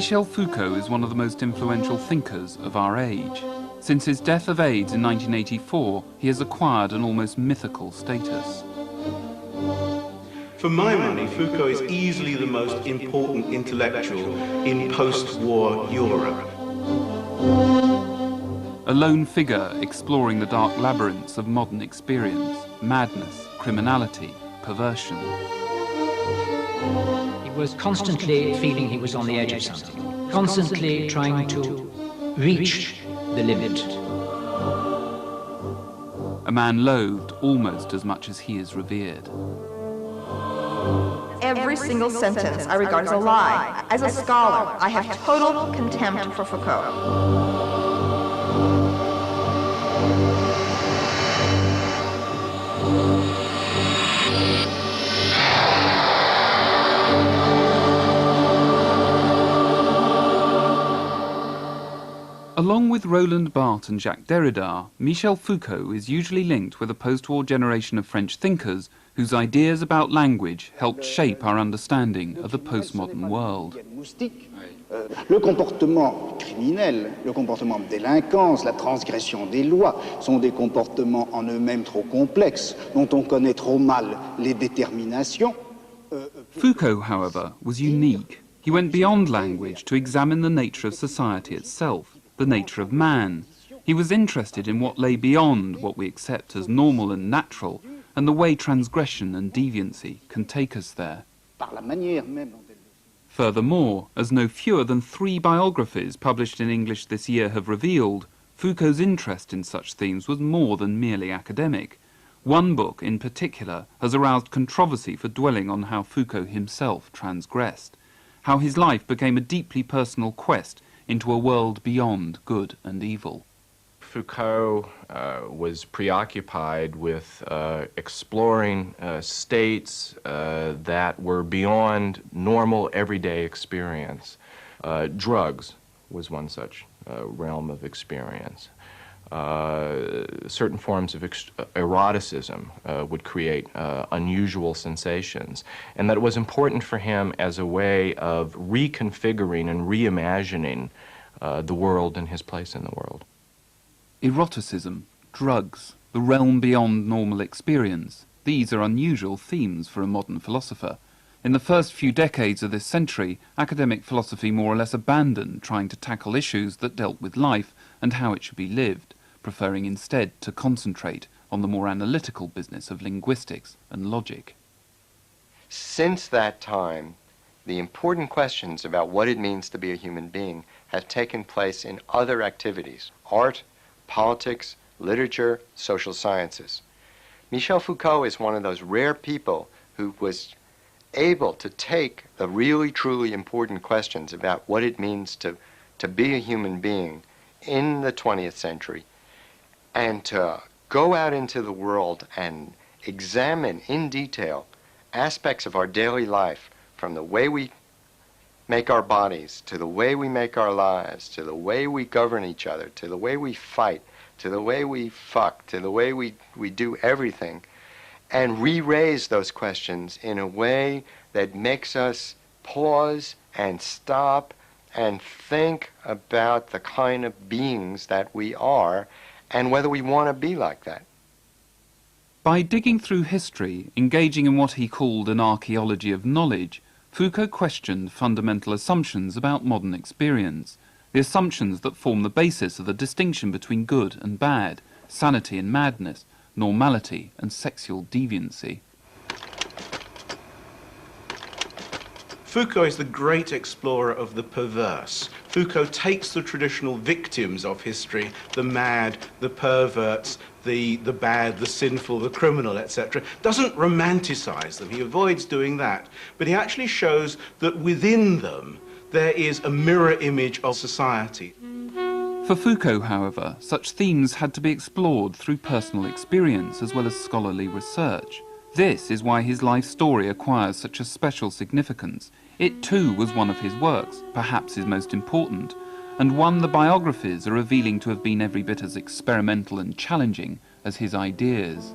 Michel Foucault is one of the most influential thinkers of our age. Since his death of AIDS in 1984, he has acquired an almost mythical status. For my money, Foucault is easily the most important intellectual in post-war Europe. A lone figure exploring the dark labyrinths of modern experience, madness, criminality, perversion. He was constantly feeling he was on the edge of something, constantly trying to reach the limit. A man loathed almost as much as he is revered. Every single sentence I regard as a lie. As a scholar, I have total contempt for Foucault. Along with Roland Barthes and Jacques Derrida, Michel Foucault is usually linked with a post-war generation of French thinkers whose ideas about language helped shape our understanding of the postmodern world. Le comportement criminel, le comportement de délinquance, la transgression des lois sont des comportements en eux-mêmes trop complexes, dont on connaît trop mal les déterminations. Foucault, however, was unique. He went beyond language to examine the nature of society itself, the nature of man. He was interested in what lay beyond what we accept as normal and natural, and the way transgression and deviancy can take us there. Furthermore, as no fewer than 3 biographies published in English this year have revealed, Foucault's interest in such themes was more than merely academic. One book in particular has aroused controversy for dwelling on how Foucault himself transgressed, how his life became a deeply personal quest into a world beyond good and evil. Foucault was preoccupied with exploring states that were beyond normal everyday experience. Drugs was one such realm of experience. Certain forms of eroticism would create unusual sensations, and that it was important for him as a way of reconfiguring and reimagining the world and his place in the world. Eroticism, drugs, the realm beyond normal experience, these are unusual themes for a modern philosopher. In the first few decades of this century, academic philosophy more or less abandoned trying to tackle issues that dealt with life and how it should be lived, preferring instead to concentrate on the more analytical business of linguistics and logic. Since that time, the important questions about what it means to be a human being have taken place in other activities: art, politics, literature, social sciences. Michel Foucault is one of those rare people who was able to take the really, truly important questions about what it means to be a human being in the 20th century and to go out into the world and examine in detail aspects of our daily life, from the way we make our bodies, to the way we make our lives, to the way we govern each other, to the way we fight, to the way we fuck, to the way we do everything, and re-raise those questions in a way that makes us pause and stop and think about the kind of beings that we are and whether we want to be like that. By digging through history, engaging in what he called an archaeology of knowledge, Foucault questioned fundamental assumptions about modern experience, the assumptions that form the basis of the distinction between good and bad, sanity and madness, normality and sexual deviancy. Foucault is the great explorer of the perverse. Foucault takes the traditional victims of history, the mad, the perverts, the bad, the sinful, the criminal, etc., doesn't romanticize them. He avoids doing that. But he actually shows that within them there is a mirror image of society. For Foucault, however, such themes had to be explored through personal experience as well as scholarly research. This is why his life story acquires such a special significance. It too was one of his works, perhaps his most important, and one the biographies are revealing to have been every bit as experimental and challenging as his ideas.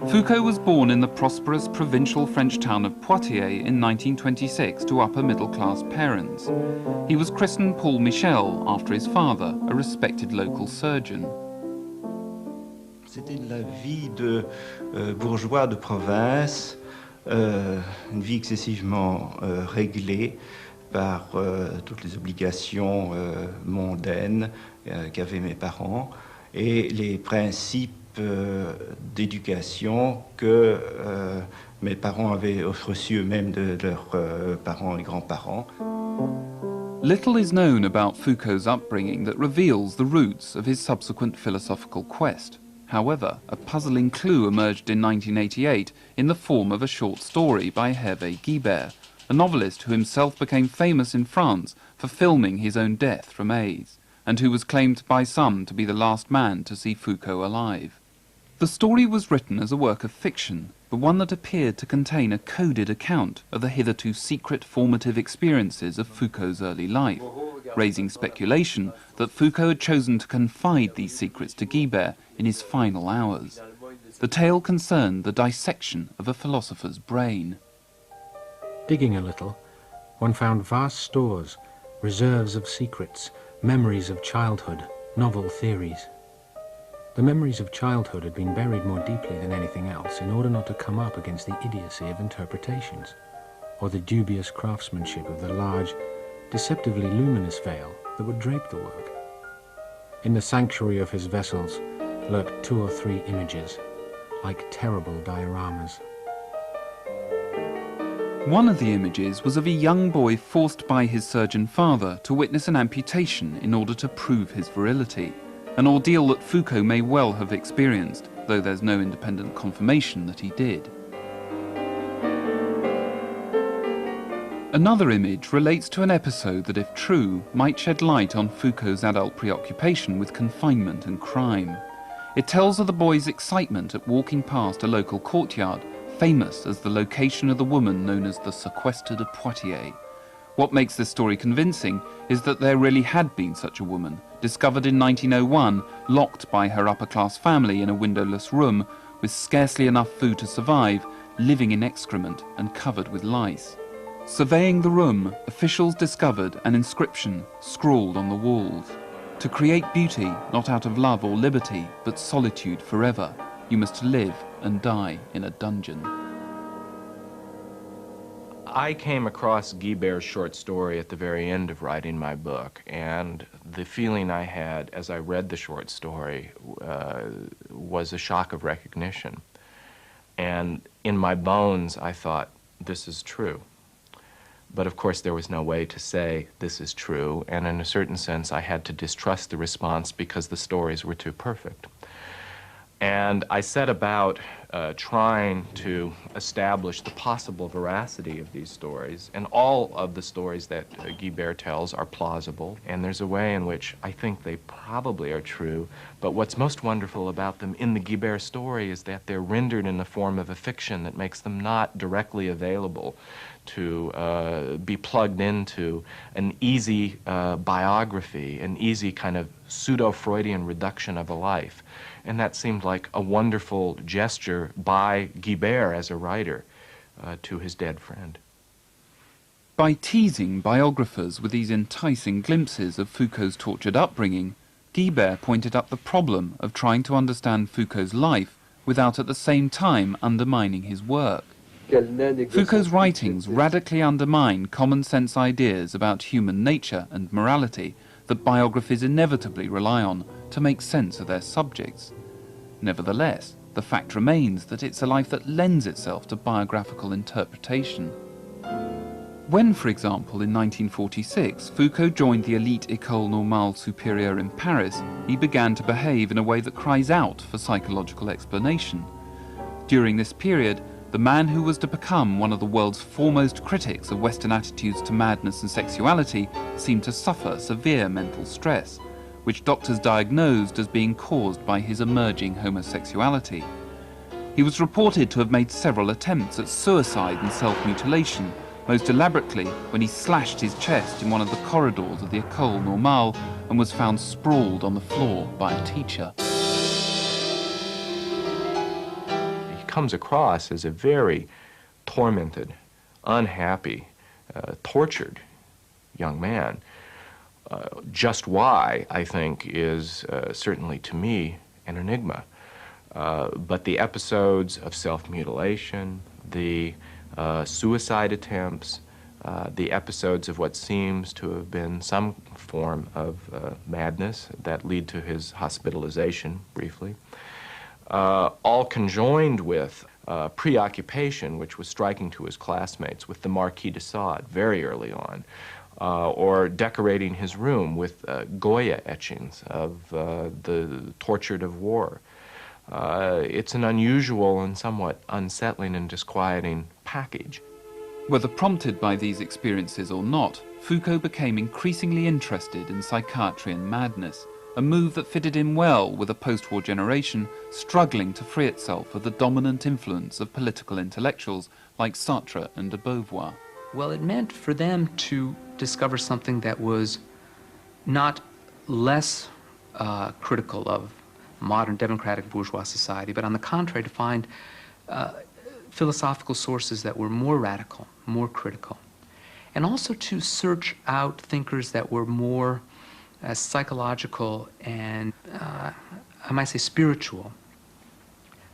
Foucault was born in the prosperous provincial French town of Poitiers in 1926 to upper-middle-class parents. He was christened Paul Michel after his father, a respected local surgeon. C'était la vie de bourgeois de province, une vie excessivement réglée par toutes les obligations mondaines qu'avaient mes parents et les principes d'éducation que mes parents avaient reçus eux-mêmes de leurs parents et grands-parents. Little is known about Foucault's upbringing that reveals the roots of his subsequent philosophical quest. However, a puzzling clue emerged in 1988 in the form of a short story by Hervé Guibert, a novelist who himself became famous in France for filming his own death from AIDS, and who was claimed by some to be the last man to see Foucault alive. The story was written as a work of fiction, but one that appeared to contain a coded account of the hitherto secret formative experiences of Foucault's early life, raising speculation that Foucault had chosen to confide these secrets to Guibert in his final hours. The tale concerned the dissection of a philosopher's brain. Digging a little, one found vast stores, reserves of secrets, memories of childhood, novel theories. The memories of childhood had been buried more deeply than anything else in order not to come up against the idiocy of interpretations, or the dubious craftsmanship of the large, deceptively luminous veil that would drape the work. In the sanctuary of his vessels lurked 2 or 3 images, like terrible dioramas. One of the images was of a young boy forced by his surgeon father to witness an amputation in order to prove his virility, an ordeal that Foucault may well have experienced, though there's no independent confirmation that he did. Another image relates to an episode that, if true, might shed light on Foucault's adult preoccupation with confinement and crime. It tells of the boy's excitement at walking past a local courtyard, famous as the location of the woman known as the sequestered of Poitiers. What makes this story convincing is that there really had been such a woman, discovered in 1901, locked by her upper-class family in a windowless room, with scarcely enough food to survive, living in excrement and covered with lice. Surveying the room, officials discovered an inscription scrawled on the walls. To create beauty, not out of love or liberty, but solitude forever, you must live and die in a dungeon. I came across Guibert's short story at the very end of writing my book, and the feeling I had as I read the short story was a shock of recognition. And in my bones, I thought, this is true. But of course, there was no way to say this is true, and in a certain sense, I had to distrust the response because the stories were too perfect. And I set about trying to establish the possible veracity of these stories, and all of the stories that Guibert tells are plausible, and there's a way in which I think they probably are true, but what's most wonderful about them in the Guibert story is that they're rendered in the form of a fiction that makes them not directly available to be plugged into an easy biography, an easy kind of pseudo-Freudian reduction of a life. And that seemed like a wonderful gesture by Guibert as a writer to his dead friend. By teasing biographers with these enticing glimpses of Foucault's tortured upbringing, Guibert pointed up the problem of trying to understand Foucault's life without at the same time undermining his work. Foucault's writings radically undermine common-sense ideas about human nature and morality that biographies inevitably rely on to make sense of their subjects. Nevertheless, the fact remains that it's a life that lends itself to biographical interpretation. When, for example, in 1946, Foucault joined the elite École Normale Supérieure in Paris, he began to behave in a way that cries out for psychological explanation. During this period, the man who was to become one of the world's foremost critics of Western attitudes to madness and sexuality seemed to suffer severe mental stress, which doctors diagnosed as being caused by his emerging homosexuality. He was reported to have made several attempts at suicide and self-mutilation, most elaborately when he slashed his chest in one of the corridors of the École Normale and was found sprawled on the floor by a teacher. He comes across as a very tormented, unhappy, tortured young man. Just why, I think, is certainly to me an enigma. But the episodes of self-mutilation, the suicide attempts, the episodes of what seems to have been some form of madness that lead to his hospitalization, briefly, all conjoined with preoccupation, which was striking to his classmates, with the Marquis de Sade very early on, or decorating his room with Goya etchings of the tortured of war. It's an unusual and somewhat unsettling and disquieting package. Whether prompted by these experiences or not, Foucault became increasingly interested in psychiatry and madness, a move that fitted in well with a post-war generation struggling to free itself of the dominant influence of political intellectuals like Sartre and de Beauvoir. Well, it meant for them to discover something that was not less critical of modern democratic bourgeois society, but on the contrary, to find philosophical sources that were more radical, more critical, and also to search out thinkers that were more psychological and, I might say, spiritual.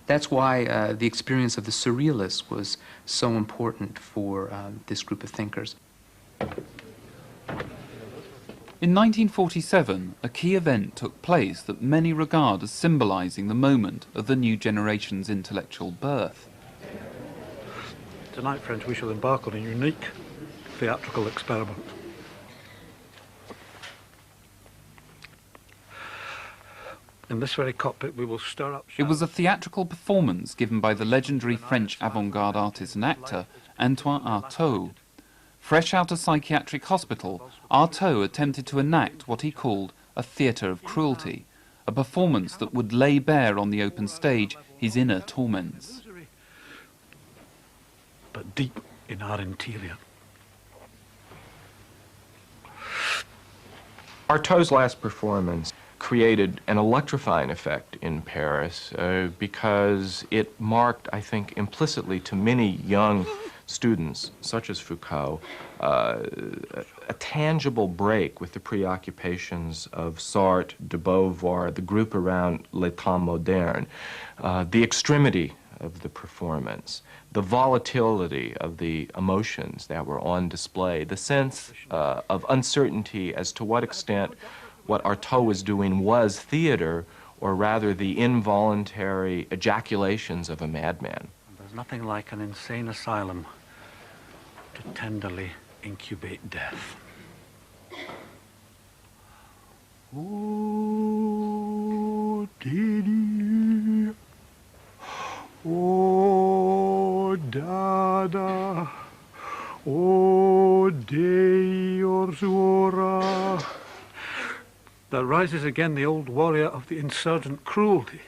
That's why the experience of the surrealists was so important for this group of thinkers. In 1947, a key event took place that many regard as symbolizing the moment of the new generation's intellectual birth. Tonight, friends, we shall embark on a unique theatrical experiment. In this very cockpit, we will stir up... It was a theatrical performance given by the legendary French avant-garde artist and actor Antoine Artaud. Fresh out of psychiatric hospital, Artaud attempted to enact what he called a theatre of cruelty, a performance that would lay bare on the open stage his inner torments. But deep in our interior. Artaud's last performance created an electrifying effect in Paris because it marked, I think, implicitly to many young students, such as Foucault, a tangible break with the preoccupations of Sartre, de Beauvoir, the group around Le Temps Moderne, the extremity of the performance, the volatility of the emotions that were on display, the sense of uncertainty as to what extent what Artaud was doing was theater, or rather the involuntary ejaculations of a madman. There's nothing like an insane asylum to tenderly incubate death. Oh, Didi. Oh, Dada. Oh, Dei Orzura. There rises again the old warrior of the insurgent cruelty,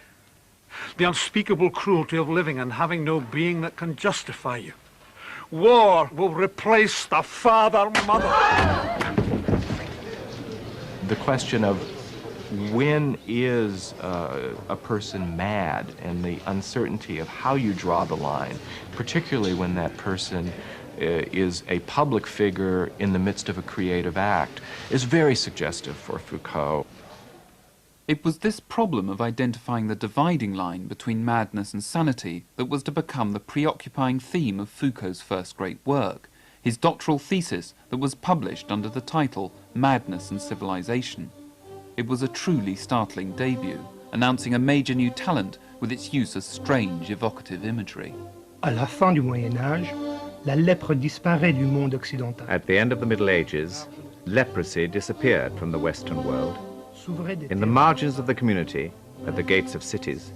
the unspeakable cruelty of living and having no being that can justify you. War will replace the father-mother. The question of when is a person mad and the uncertainty of how you draw the line, particularly when that person is a public figure in the midst of a creative act, is very suggestive for Foucault. It was this problem of identifying the dividing line between madness and sanity that was to become the preoccupying theme of Foucault's first great work, his doctoral thesis that was published under the title Madness and Civilization. It was a truly startling debut, announcing a major new talent with its use of strange, evocative imagery. À la fin du Moyen Âge, la lèpre disparaît du monde occidental. At the end of the Middle Ages, leprosy disappeared from the Western world. In the margins of the community, at the gates of cities,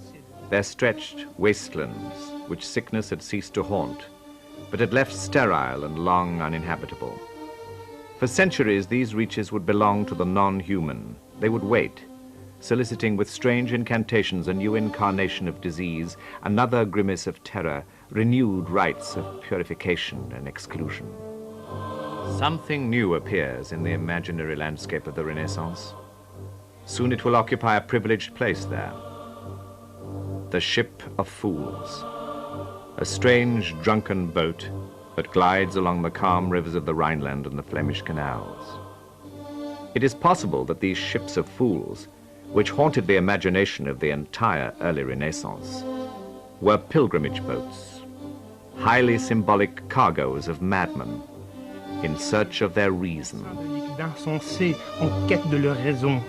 there stretched wastelands which sickness had ceased to haunt, but had left sterile and long uninhabitable. For centuries, these reaches would belong to the non-human. They would wait, soliciting with strange incantations a new incarnation of disease, another grimace of terror, renewed rites of purification and exclusion. Something new appears in the imaginary landscape of the Renaissance. Soon it will occupy a privileged place there. The ship of fools, a strange drunken boat that glides along the calm rivers of the Rhineland and the Flemish canals. It is possible that these ships of fools, which haunted the imagination of the entire early Renaissance, were pilgrimage boats, highly symbolic cargoes of madmen in search of their reason. D'insensés en quête de leur raison.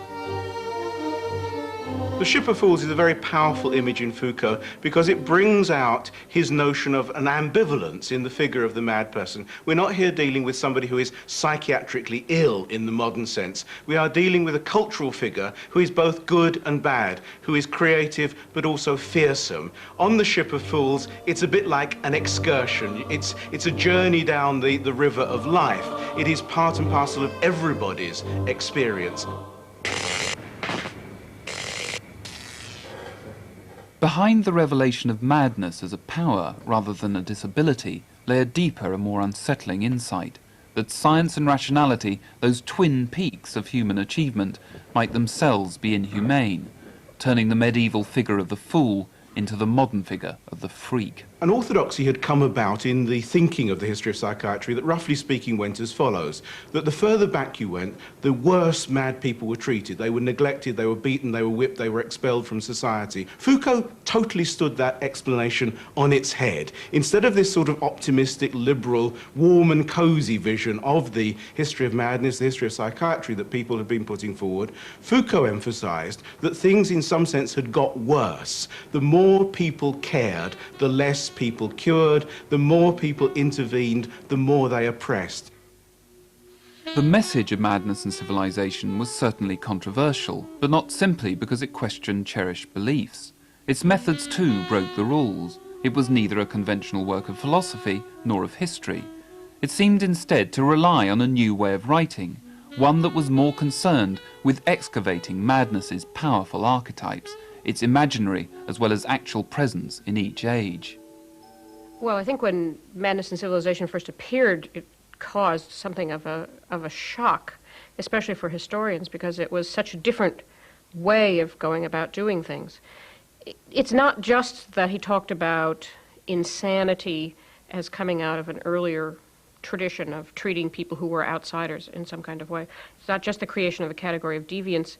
The Ship of Fools is a very powerful image in Foucault because it brings out his notion of an ambivalence in the figure of the mad person. We're not here dealing with somebody who is psychiatrically ill in the modern sense. We are dealing with a cultural figure who is both good and bad, who is creative but also fearsome. On the Ship of Fools, it's a bit like an excursion. It's a journey down the river of life. It is part and parcel of everybody's experience. Behind the revelation of madness as a power rather than a disability lay a deeper and more unsettling insight that science and rationality, those twin peaks of human achievement, might themselves be inhumane, turning the medieval figure of the fool into the modern figure of the freak. An orthodoxy had come about in the thinking of the history of psychiatry that, roughly speaking, went as follows. That the further back you went, the worse mad people were treated. They were neglected, they were beaten, they were whipped, they were expelled from society. Foucault totally stood that explanation on its head. Instead of this sort of optimistic, liberal, warm and cosy vision of the history of madness, the history of psychiatry that people have been putting forward, Foucault emphasized that things in some sense had got worse. The more people cared, the less people cured, the more people intervened, the more they oppressed. The message of Madness and Civilization was certainly controversial, but not simply because it questioned cherished beliefs. Its methods too broke the rules. It was neither a conventional work of philosophy nor of history. It seemed instead to rely on a new way of writing, one that was more concerned with excavating madness's powerful archetypes, its imaginary as well as actual presence in each age. Well, I think when Madness and Civilization first appeared, it caused something of a shock, especially for historians, because it was such a different way of going about doing things. It's not just that he talked about insanity as coming out of an earlier tradition of treating people who were outsiders in some kind of way. It's not just the creation of a category of deviance,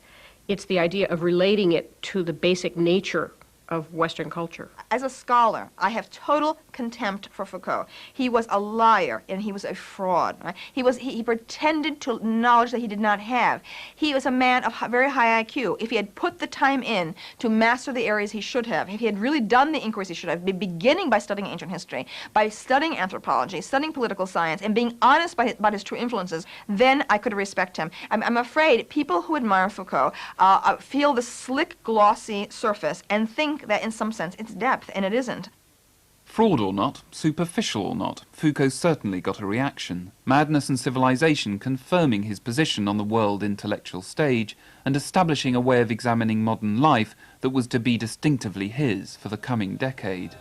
it's the idea of relating it to the basic nature of Western culture. As a scholar, I have total contempt for Foucault. He was a liar and he was a fraud. Right? He pretended to knowledge that he did not have. He was a man of very high IQ. If he had put the time in to master the areas he should have, if he had really done the inquiries he should have, beginning by studying ancient history, by studying anthropology, studying political science, and being honest about his true influences, then I could respect him. I'm afraid people who admire Foucault feel the slick, glossy surface and think that in some sense it's depth, and it isn't. Fraud or not, superficial or not, Foucault certainly got a reaction. Madness and Civilization confirming his position on the world intellectual stage and establishing a way of examining modern life that was to be distinctively his for the coming decade.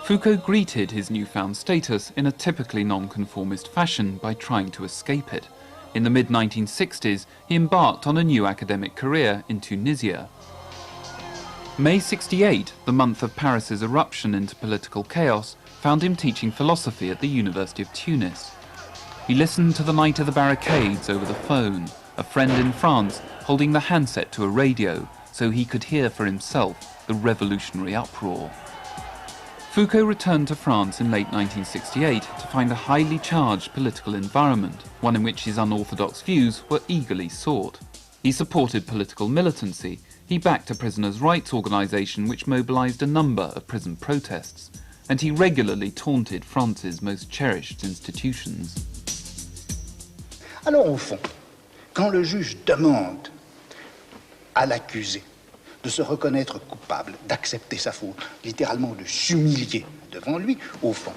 Foucault greeted his newfound status in a typically nonconformist fashion by trying to escape it. In the mid-1960s, he embarked on a new academic career in Tunisia. May 68, the month of Paris's eruption into political chaos, found him teaching philosophy at the University of Tunis. He listened to the Night of the Barricades over the phone, a friend in France holding the handset to a radio so he could hear for himself the revolutionary uproar. Foucault returned to France in late 1968 to find a highly charged political environment, one in which his unorthodox views were eagerly sought. He supported political militancy. He backed a prisoners' rights organisation which mobilised a number of prison protests, and he regularly taunted France's most cherished institutions. Alors au fond, quand le juge demande à l'accusé de se reconnaître coupable, d'accepter sa faute, littéralement de s'humilier devant lui, au fond,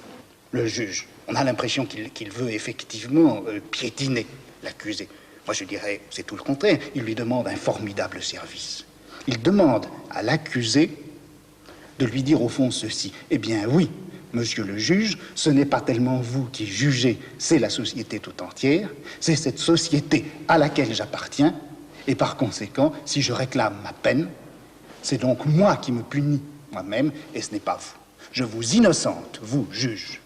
le juge, on a l'impression qu'il veut effectivement piétiner l'accusé. Moi je dirais, c'est tout le contraire, il lui demande un formidable service. Il demande à l'accusé de lui dire au fond ceci, eh bien oui, monsieur le juge, ce n'est pas tellement vous qui jugez, c'est la société tout entière, c'est cette société à laquelle j'appartiens, Et par conséquent, si je réclame ma peine, c'est donc moi qui me punis moi-même, et ce n'est pas vous. Je vous innocente, vous, juge.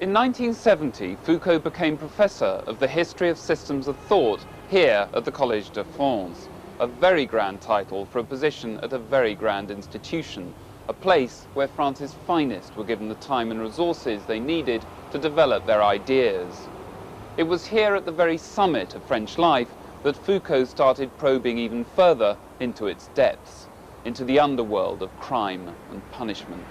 In 1970, Foucault became professor of the history of systems of thought here at the Collège de France, a very grand title for a position at a very grand institution, a place where France's finest were given the time and resources they needed to develop their ideas. It was here at the very summit of French life that Foucault started probing even further into its depths, into the underworld of crime and punishment.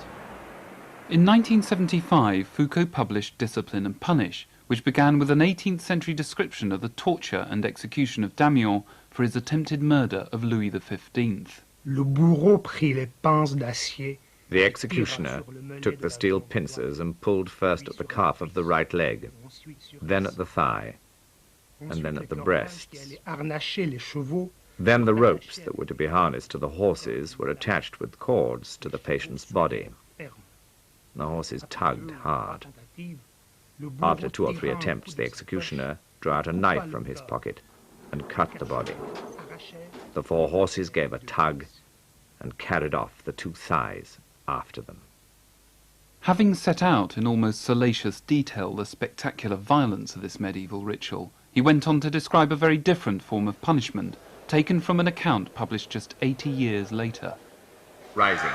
In 1975, Foucault published Discipline and Punish, which began with an 18th century description of the torture and execution of Damiens for his attempted murder of Louis XV. Le bourreau prit les pinces d'acier. The executioner took the steel pincers and pulled first at the calf of the right leg, then at the thigh, and then at the breasts. Then the ropes that were to be harnessed to the horses were attached with cords to the patient's body. The horses tugged hard. After 2 or 3 attempts, the executioner drew out a knife from his pocket and cut the body. The 4 horses gave a tug and carried off the 2 thighs after them. Having set out in almost salacious detail the spectacular violence of this medieval ritual, he went on to describe a very different form of punishment, taken from an account published just 80 years later. Rising.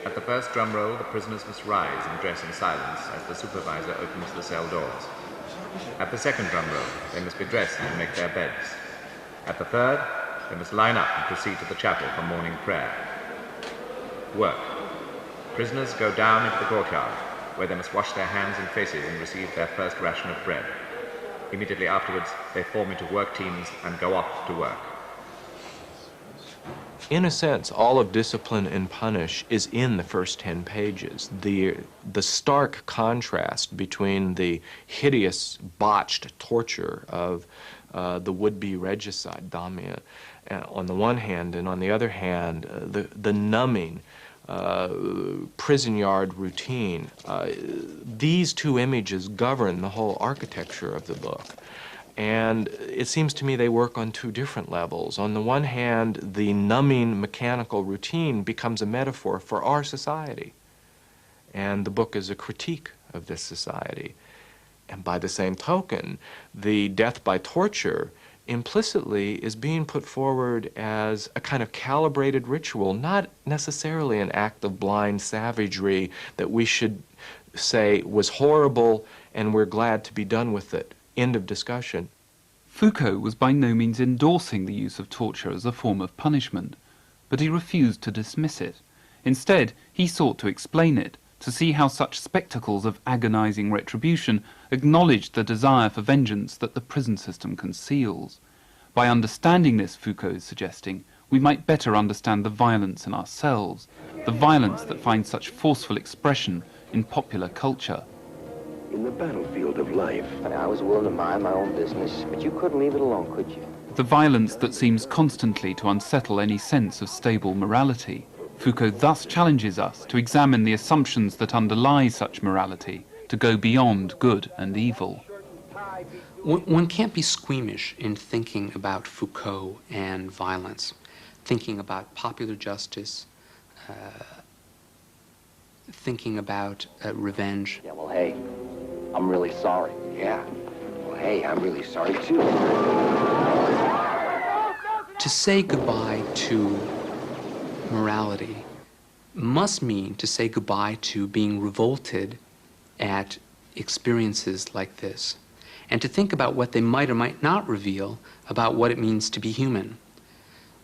At the first drum roll, the prisoners must rise and dress in silence as the supervisor opens the cell doors. At the second drum roll, they must be dressed and make their beds. At the third, they must line up and proceed to the chapel for morning prayer. Work. Prisoners go down into the courtyard, where they must wash their hands and faces and receive their first ration of bread. Immediately afterwards, they form into work teams and go off to work. In a sense, all of Discipline and Punish is in the first 10 pages. The stark contrast between the hideous, botched torture of the would-be regicide, Damiens, on the one hand, and on the other hand, the numbing prison yard routine. These 2 images govern the whole architecture of the book. And it seems to me they work on 2 different levels. On the one hand, the numbing mechanical routine becomes a metaphor for our society. And the book is a critique of this society. And by the same token, the death by torture implicitly is being put forward as a kind of calibrated ritual, not necessarily an act of blind savagery that we should say was horrible and we're glad to be done with it. End of discussion. Foucault was by no means endorsing the use of torture as a form of punishment, but he refused to dismiss it. Instead, he sought to explain it, to see how such spectacles of agonizing retribution acknowledged the desire for vengeance that the prison system conceals. By understanding this, Foucault is suggesting, we might better understand the violence in ourselves, the violence that finds such forceful expression in popular culture. In the battlefield of life. I was willing to mind my own business, but you couldn't leave it alone, could you? The violence that seems constantly to unsettle any sense of stable morality. Foucault thus challenges us to examine the assumptions that underlie such morality, to go beyond good and evil. One can't be squeamish in thinking about Foucault and violence, thinking about popular justice, thinking about revenge. Yeah, well, hey, I'm really sorry. Yeah. Well, hey, I'm really sorry, too. To say goodbye to morality must mean to say goodbye to being revolted at experiences like this, and to think about what they might or might not reveal about what it means to be human.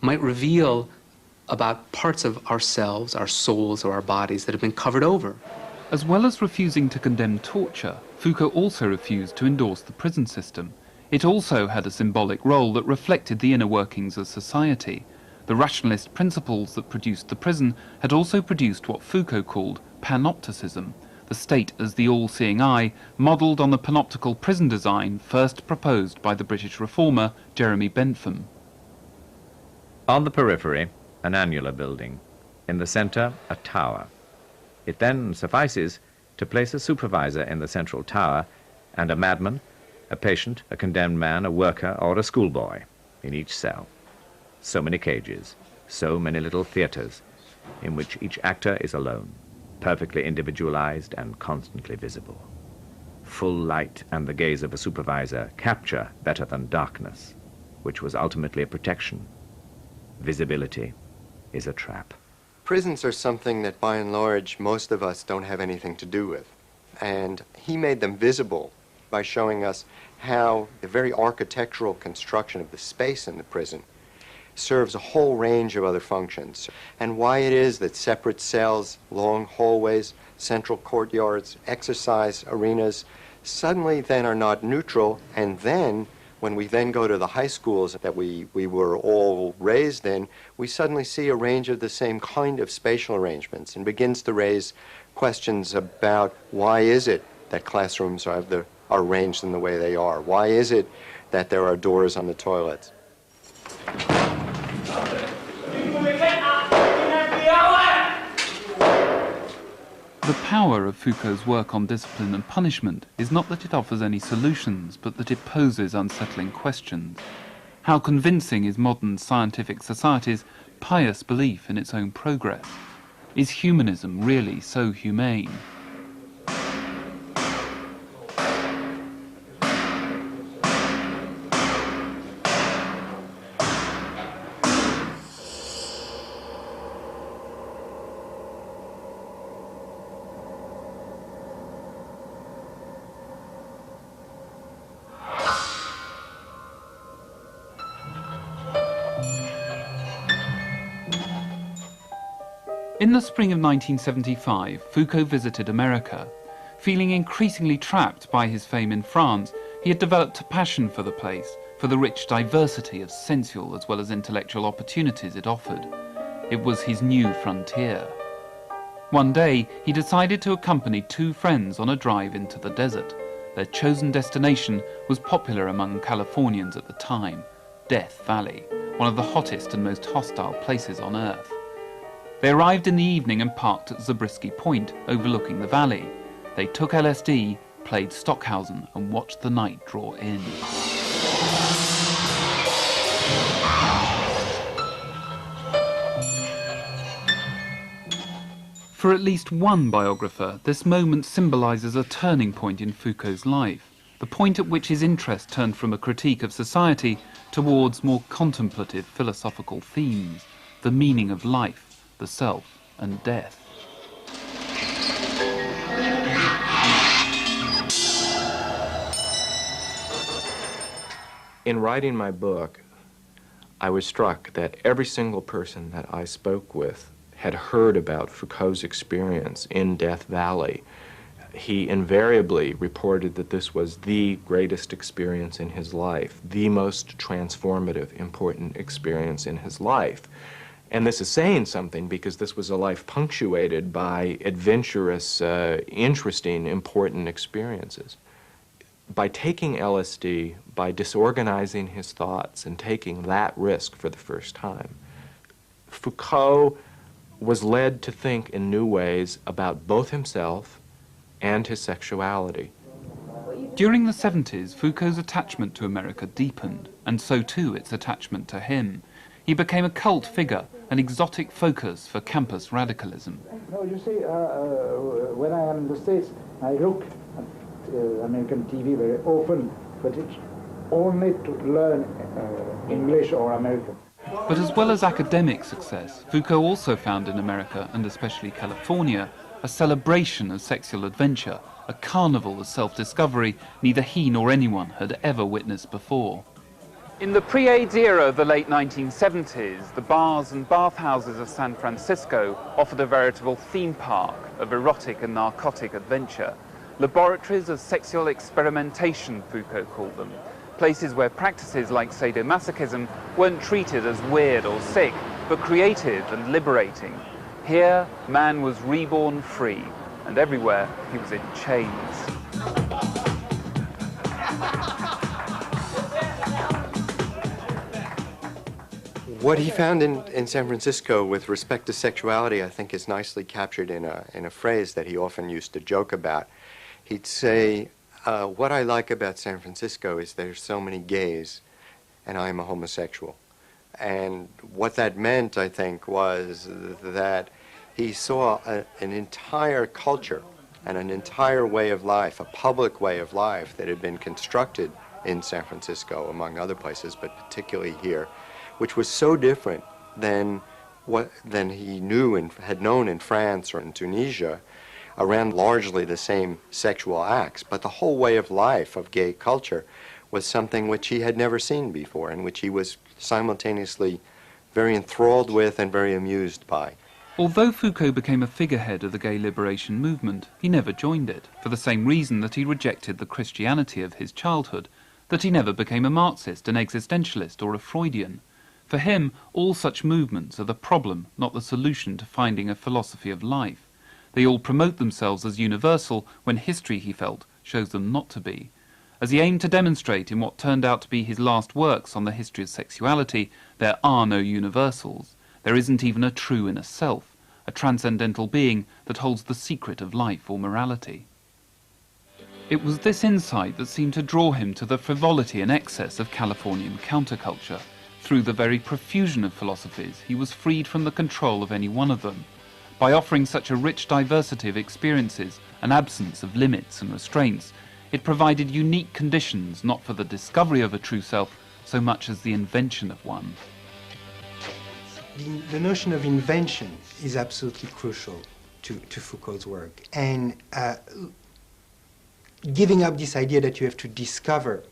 Might reveal about parts of ourselves, our souls, or our bodies that have been covered over. As well as refusing to condemn torture, Foucault also refused to endorse the prison system. It also had a symbolic role that reflected the inner workings of society. The rationalist principles that produced the prison had also produced what Foucault called panopticism, the state as the all-seeing eye, modelled on the panoptical prison design first proposed by the British reformer Jeremy Bentham. On the periphery, an annular building. In the centre, a tower. It then suffices to place a supervisor in the central tower and a madman, a patient, a condemned man, a worker, or a schoolboy in each cell. So many cages, so many little theatres in which each actor is alone, perfectly individualized and constantly visible. Full light and the gaze of a supervisor capture better than darkness, which was ultimately a protection. Visibility is a trap. Prisons are something that, by and large, most of us don't have anything to do with. And he made them visible by showing us how the very architectural construction of the space in the prison serves a whole range of other functions, and why it is that separate cells, long hallways, central courtyards, exercise arenas suddenly then are not neutral, and then when we then go to the high schools that we were all raised in, we suddenly see a range of the same kind of spatial arrangements and begins to raise questions about why is it that classrooms are arranged in the way they are? Why is it that there are doors on the toilets? The power of Foucault's work on discipline and punishment is not that it offers any solutions, but that it poses unsettling questions. How convincing is modern scientific society's pious belief in its own progress? Is humanism really so humane? In the spring of 1975, Foucault visited America. Feeling increasingly trapped by his fame in France, he had developed a passion for the place, for the rich diversity of sensual as well as intellectual opportunities it offered. It was his new frontier. One day, he decided to accompany two friends on a drive into the desert. Their chosen destination was popular among Californians at the time, Death Valley, one of the hottest and most hostile places on Earth. They arrived in the evening and parked at Zabriskie Point, overlooking the valley. They took LSD, played Stockhausen, and watched the night draw in. For at least one biographer, this moment symbolizes a turning point in Foucault's life, the point at which his interest turned from a critique of society towards more contemplative philosophical themes, the meaning of life, the self, and death. In writing my book, I was struck that every single person that I spoke with had heard about Foucault's experience in Death Valley. He invariably reported that this was the greatest experience in his life, the most transformative, important experience in his life. And this is saying something because this was a life punctuated by adventurous, interesting, important experiences. By taking LSD, by disorganizing his thoughts and taking that risk for the first time, Foucault was led to think in new ways about both himself and his sexuality. During the 70s, Foucault's attachment to America deepened, and so too its attachment to him. He became a cult figure, an exotic focus for campus radicalism. No, you see, when I am in the States, I look at American TV very often, but it's only to learn English or American. But as well as academic success, Foucault also found in America, and especially California, a celebration of sexual adventure, a carnival of self-discovery neither he nor anyone had ever witnessed before. In the pre-AIDS era of the late 1970s, the bars and bathhouses of San Francisco offered a veritable theme park of erotic and narcotic adventure. Laboratories of sexual experimentation, Foucault called them. Places where practices like sadomasochism weren't treated as weird or sick, but creative and liberating. Here, man was reborn free, and everywhere he was in chains. What he found in San Francisco with respect to sexuality, I think, is nicely captured in a phrase that he often used to joke about. He'd say, what I like about San Francisco is there's so many gays, and I'm a homosexual. And what that meant, I think, was that he saw an entire culture and an entire way of life, a public way of life that had been constructed in San Francisco, among other places, but particularly here, which was so different than he knew and had known in France or in Tunisia, around largely the same sexual acts. But the whole way of life of gay culture was something which he had never seen before, and which he was simultaneously very enthralled with and very amused by. Although Foucault became a figurehead of the gay liberation movement, he never joined it, for the same reason that he rejected the Christianity of his childhood, that he never became a Marxist, an existentialist, or a Freudian. For him, all such movements are the problem, not the solution to finding a philosophy of life. They all promote themselves as universal when history, he felt, shows them not to be. As he aimed to demonstrate in what turned out to be his last works on the history of sexuality, there are no universals. There isn't even a true inner self, a transcendental being that holds the secret of life or morality. It was this insight that seemed to draw him to the frivolity and excess of Californian counterculture. Through the very profusion of philosophies, he was freed from the control of any one of them. By offering such a rich diversity of experiences, an absence of limits and restraints, it provided unique conditions not for the discovery of a true self so much as the invention of one. The notion of invention is absolutely crucial to Foucault's work, and giving up this idea that you have to discover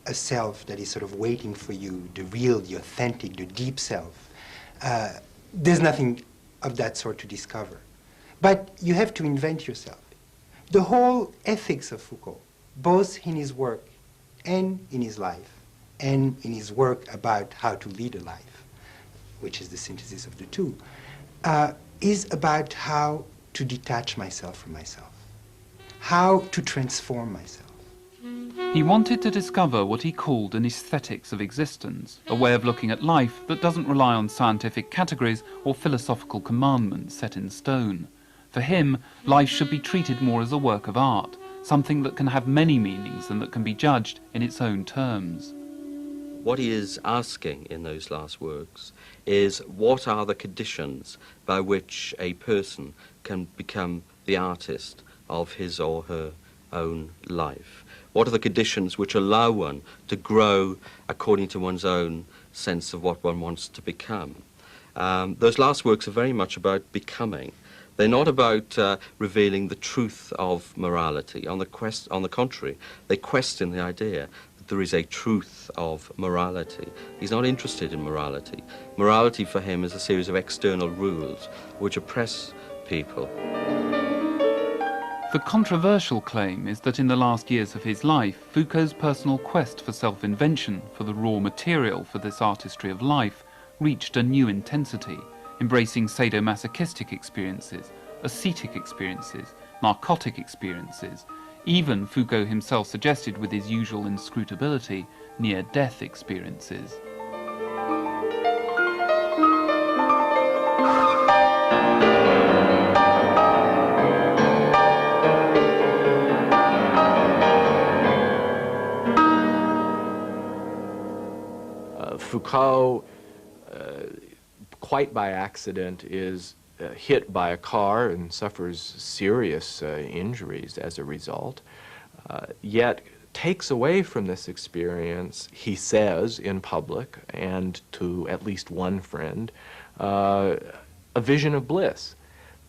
a self that is sort of waiting for you, the real, the authentic, the deep self. There's nothing of that sort to discover. But you have to invent yourself. The whole ethics of Foucault, both in his work and in his life, and in his work about how to lead a life, which is the synthesis of the two, is about how to detach myself from myself, how to transform myself. He wanted to discover what he called an aesthetics of existence, a way of looking at life that doesn't rely on scientific categories or philosophical commandments set in stone. For him, life should be treated more as a work of art, something that can have many meanings and that can be judged in its own terms. What he is asking in those last works is what are the conditions by which a person can become the artist of his or her own life? What are the conditions which allow one to grow according to one's own sense of what one wants to become? Those last works are very much about becoming. They're not about revealing the truth of morality. On the contrary, they question the idea that there is a truth of morality. He's not interested in morality. Morality for him is a series of external rules which oppress people. The controversial claim is that in the last years of his life, Foucault's personal quest for self-invention, for the raw material for this artistry of life, reached a new intensity, embracing sadomasochistic experiences, ascetic experiences, narcotic experiences, even, Foucault himself suggested with his usual inscrutability, near-death experiences. Foucault, quite by accident, is hit by a car and suffers serious injuries as a result, yet takes away from this experience, he says in public and to at least one friend, a vision of bliss,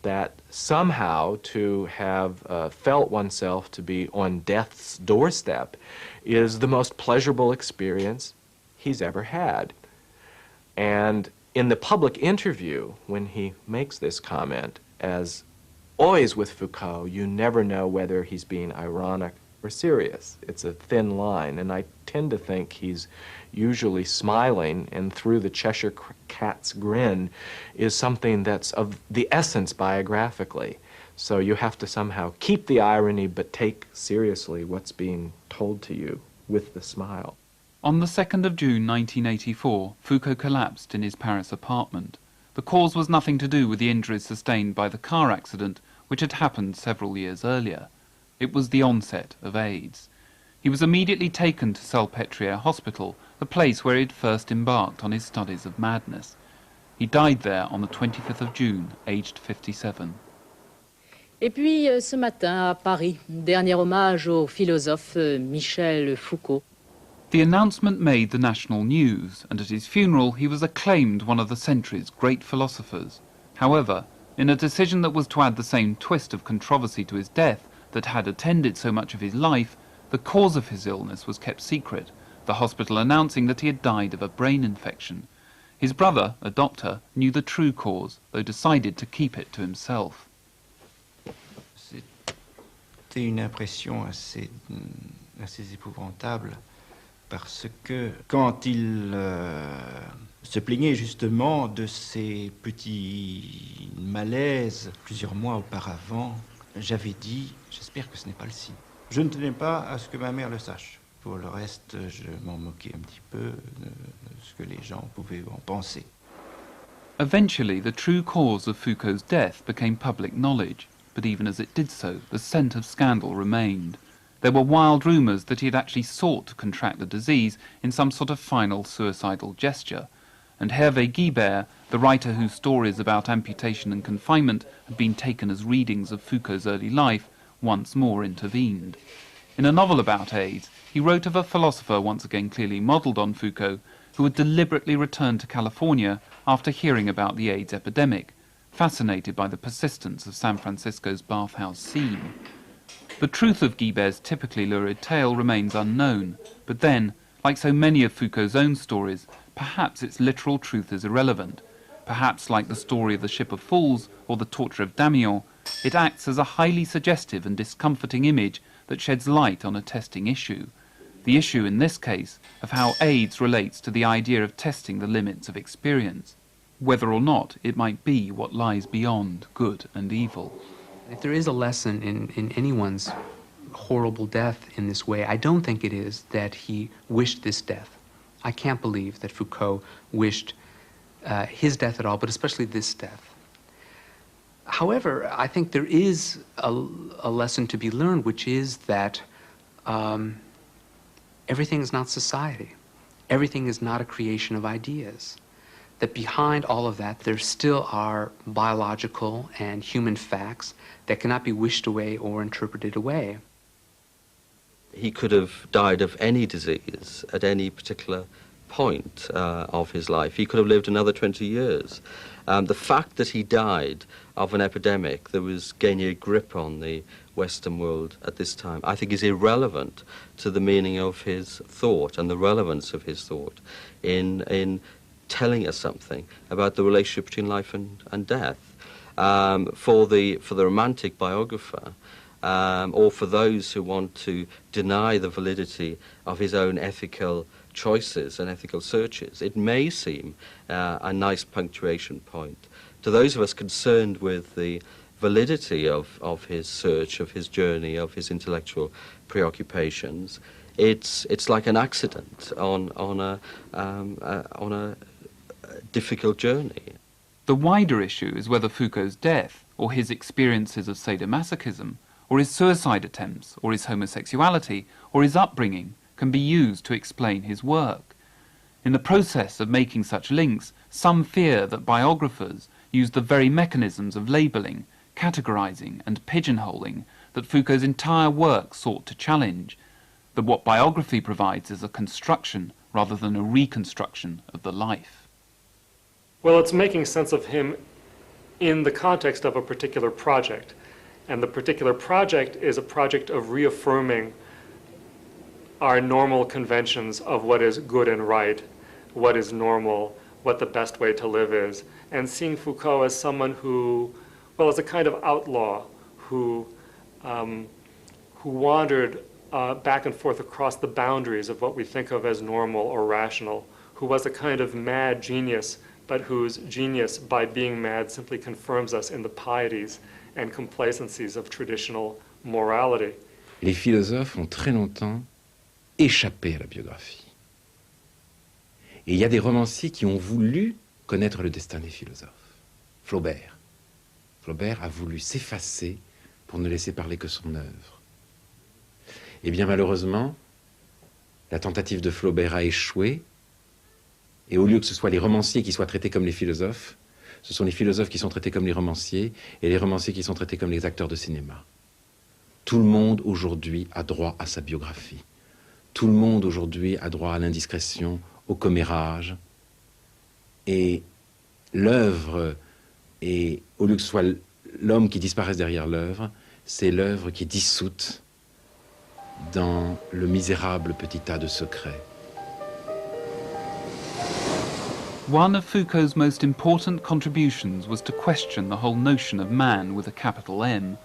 that somehow to have felt oneself to be on death's doorstep is the most pleasurable experience he's ever had. And in the public interview, when he makes this comment, as always with Foucault, you never know whether he's being ironic or serious. It's a thin line, and I tend to think he's usually smiling, and through the Cheshire Cat's grin is something that's of the essence biographically. So you have to somehow keep the irony but take seriously what's being told to you with the smile. On the 2nd of June 1984, Foucault collapsed in his Paris apartment. The cause was nothing to do with the injuries sustained by the car accident, which had happened several years earlier. It was the onset of AIDS. He was immediately taken to Salpêtrière Hospital the place where he had first embarked on his studies of madness. He died there on the 25th of June, aged 57. Et puis ce matin à Paris, dernier hommage au philosophe Michel Foucault. The announcement made the national news, and at his funeral he was acclaimed one of the century's great philosophers. However, in a decision that was to add the same twist of controversy to his death that had attended so much of his life, the cause of his illness was kept secret, the hospital announcing that he had died of a brain infection. His brother, a doctor, knew the true cause, though decided to keep it to himself. C'était une impression assez épouvantable, parce que quand il se plaignait justement de ces petits malaises plusieurs mois auparavant, j'avais dit, j'espère que ce n'est pas le signe. Je ne tenais pas à ce que ma mère le sache. Pour le reste, je m'en moquais un petit peu de ce que les gens pouvaient en penser. Eventually, the true cause of Foucault's death became public knowledge, but even as it did so, the scent of scandal remained. There were wild rumours that he had actually sought to contract the disease in some sort of final suicidal gesture, and Hervé Guibert, the writer whose stories about amputation and confinement had been taken as readings of Foucault's early life, once more intervened. In a novel about AIDS, he wrote of a philosopher once again clearly modelled on Foucault, who had deliberately returned to California after hearing about the AIDS epidemic, fascinated by the persistence of San Francisco's bathhouse scene. The truth of Guibert's typically lurid tale remains unknown, but then, like so many of Foucault's own stories, perhaps its literal truth is irrelevant. Perhaps, like the story of the Ship of Fools or the torture of Damiens, it acts as a highly suggestive and discomforting image that sheds light on a testing issue. The issue in this case of how AIDS relates to the idea of testing the limits of experience, whether or not it might be what lies beyond good and evil. If there is a lesson in anyone's horrible death in this way, I don't think it is that he wished this death. I can't believe that Foucault wished his death at all, but especially this death. However, I think there is a lesson to be learned, which is that everything is not society. Everything is not a creation of ideas. That behind all of that, there still are biological and human facts that cannot be wished away or interpreted away. He could have died of any disease at any particular point of his life. He could have lived another 20 years. The fact that he died of an epidemic that was gaining a grip on the Western world at this time, I think is irrelevant to the meaning of his thought and the relevance of his thought in telling us something about the relationship between life and death. For the romantic biographer, or for those who want to deny the validity of his own ethical choices and ethical searches, it may seem a nice punctuation point. To those of us concerned with the validity of his search, of his journey, of his intellectual preoccupations, it's like an accident on a difficult journey. The wider issue is whether Foucault's death, or his experiences of sadomasochism, or his suicide attempts, or his homosexuality, or his upbringing, can be used to explain his work. In the process of making such links, some fear that biographers use the very mechanisms of labelling, categorizing, and pigeonholing that Foucault's entire work sought to challenge, that what biography provides is a construction rather than a reconstruction of the life. Well, it's making sense of him in the context of a particular project. And the particular project is a project of reaffirming our normal conventions of what is good and right, what is normal, what the best way to live is, and seeing Foucault as someone who, well, as a kind of outlaw who wandered back and forth across the boundaries of what we think of as normal or rational, who was a kind of mad genius, but whose genius, by being mad, simply confirms us in the pieties and complacencies of traditional morality. Les philosophes ont très longtemps échappé à la biographie. Et il y a des romanciers qui ont voulu connaître le destin des philosophes. Flaubert. Flaubert a voulu s'effacer pour ne laisser parler que son œuvre. Eh bien, malheureusement, la tentative de Flaubert a échoué, et au lieu que ce soit les romanciers qui soient traités comme les philosophes, ce sont les philosophes qui sont traités comme les romanciers, et les romanciers qui sont traités comme les acteurs de cinéma. Tout le monde aujourd'hui a droit à sa biographie. Tout le monde aujourd'hui a droit à l'indiscrétion, au commérage. Et l'œuvre, et au lieu que ce soit l'homme qui disparaisse derrière l'œuvre, c'est l'œuvre qui est dissoute dans le misérable petit tas de secrets. One of Foucault's most important contributions was to question the whole notion of man with a capital M,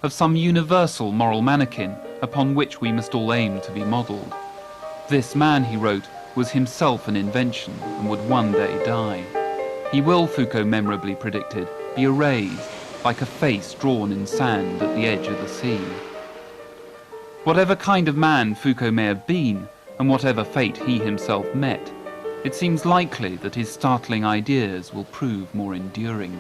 of some universal moral mannequin upon which we must all aim to be modelled. This man, he wrote, was himself an invention and would one day die. He will, Foucault memorably predicted, be erased, like a face drawn in sand at the edge of the sea. Whatever kind of man Foucault may have been, and whatever fate he himself met, it seems likely that his startling ideas will prove more enduring.